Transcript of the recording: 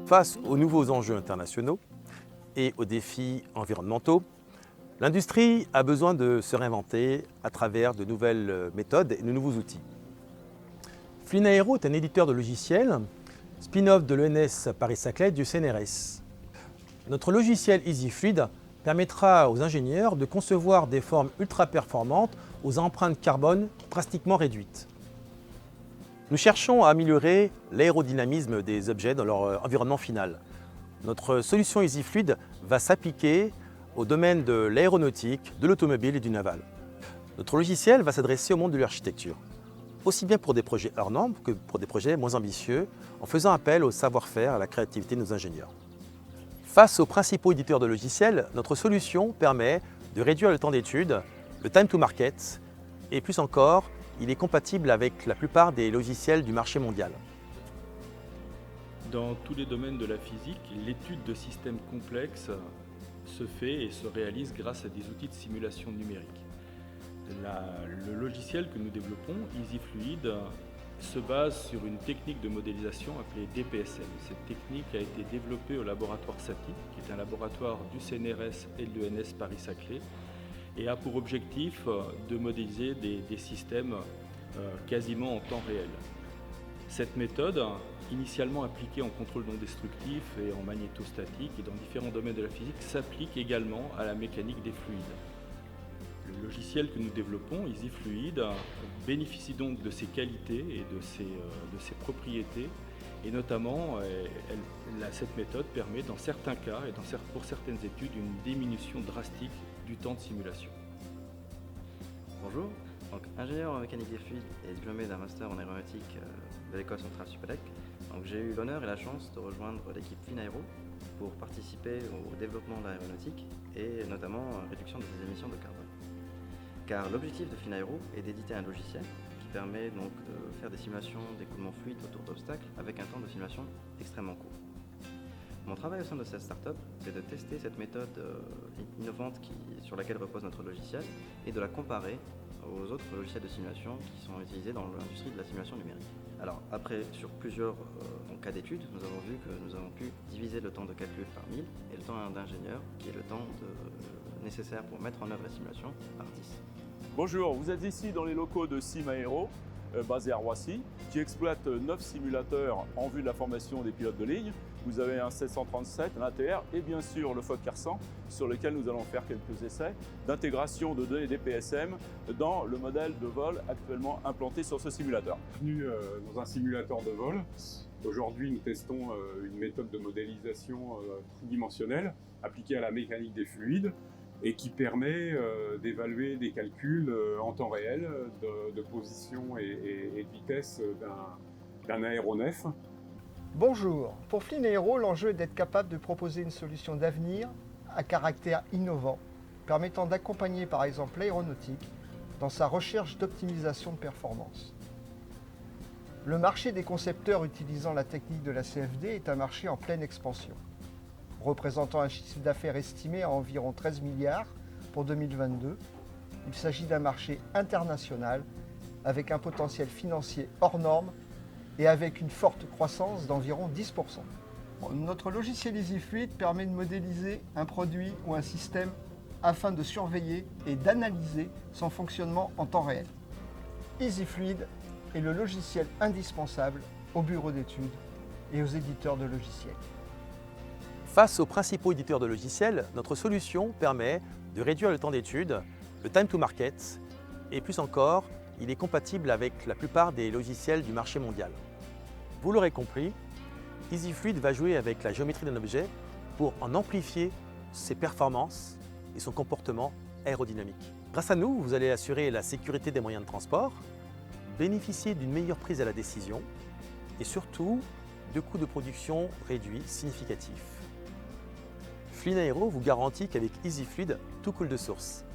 Face aux nouveaux enjeux internationaux et aux défis environnementaux, l'industrie a besoin de se réinventer à travers de nouvelles méthodes et de nouveaux outils. Flynaero est un éditeur de logiciels, spin-off de l'ENS Paris-Saclay du CNRS. Notre logiciel EasyFluid permettra aux ingénieurs de concevoir des formes ultra performantes aux empreintes carbone drastiquement réduites. Nous cherchons à améliorer l'aérodynamisme des objets dans leur environnement final. Notre solution EasyFluid va s'appliquer au domaine de l'aéronautique, de l'automobile et du naval. Notre logiciel va s'adresser au monde de l'architecture, aussi bien pour des projets hors normes que pour des projets moins ambitieux, en faisant appel au savoir-faire et à la créativité de nos ingénieurs. Face aux principaux éditeurs de logiciels, notre solution permet de réduire le temps d'étude, le time to market, et plus encore, il est compatible avec la plupart des logiciels du marché mondial. Dans tous les domaines de la physique, l'étude de systèmes complexes se fait et se réalise grâce à des outils de simulation numérique. Le logiciel que nous développons, EasyFluid, se base sur une technique de modélisation appelée DPSM. Cette technique a été développée au laboratoire SATI, qui est un laboratoire du CNRS et de l'ENS Paris-Saclay, et a pour objectif de modéliser des systèmes quasiment en temps réel. Cette méthode, initialement appliquée en contrôle non destructif et en magnétostatique et dans différents domaines de la physique, s'applique également à la mécanique des fluides. Le logiciel que nous développons, EasyFluid, bénéficie donc de ses qualités et de ses propriétés. Et notamment, cette méthode permet dans certains cas et pour certaines études une diminution drastique du temps de simulation. Bonjour, donc ingénieur en mécanique des fluides et diplômé d'un master en aéronautique de l'école centrale Supélec. Donc j'ai eu l'honneur et la chance de rejoindre l'équipe Flynaero pour participer au développement de l'aéronautique et notamment à la réduction des émissions de carbone. Car l'objectif de Flynaero est d'éditer un logiciel qui permet donc de faire des simulations d'écoulement fluide autour d'obstacles avec un temps de simulation extrêmement court. Mon travail au sein de cette startup, c'est de tester cette méthode innovante sur laquelle repose notre logiciel et de la comparer aux autres logiciels de simulation qui sont utilisés dans l'industrie de la simulation numérique. Alors après, sur plusieurs cas d'études, nous avons vu que nous avons pu diviser le temps de calcul par 1000 et le temps d'ingénieur, qui est le temps nécessaire pour mettre en œuvre la simulation, par 10. Bonjour, vous êt ici dans les locaux de Simaero, basé à Roissy, qui exploite 9 simulateurs en vue de la formation des pilotes de ligne. Vous avez un 737, un ATR et bien sûr le Fokker 100 sur lequel nous allons faire quelques essais d'intégration de données DPSM dans le modèle de vol actuellement implanté sur ce simulateur. Bienvenue dans un simulateur de vol. Aujourd'hui, nous testons une méthode de modélisation tridimensionnelle appliquée à la mécanique des fluides et qui permet d'évaluer des calculs en temps réel de position et de vitesse d'un aéronef. Bonjour, pour Flynaero, l'enjeu est d'être capable de proposer une solution d'avenir à caractère innovant, permettant d'accompagner par exemple l'aéronautique dans sa recherche d'optimisation de performance. Le marché des concepteurs utilisant la technique de la CFD est un marché en pleine expansion, représentant un chiffre d'affaires estimé à environ 13 milliards pour 2022. Il s'agit d'un marché international avec un potentiel financier hors norme et avec une forte croissance d'environ 10%. Notre logiciel EasyFluid permet de modéliser un produit ou un système afin de surveiller et d'analyser son fonctionnement en temps réel. EasyFluid est le logiciel indispensable aux bureaux d'études et aux éditeurs de logiciels. Face aux principaux éditeurs de logiciels, notre solution permet de réduire le temps d'étude, le time to market, et plus encore, il est compatible avec la plupart des logiciels du marché mondial. Vous l'aurez compris, EasyFluid va jouer avec la géométrie d'un objet pour en amplifier ses performances et son comportement aérodynamique. Grâce à nous, vous allez assurer la sécurité des moyens de transport, bénéficier d'une meilleure prise à la décision et surtout de coûts de production réduits significatifs. Flynaero vous garantit qu'avec EasyFluid, tout coule de source.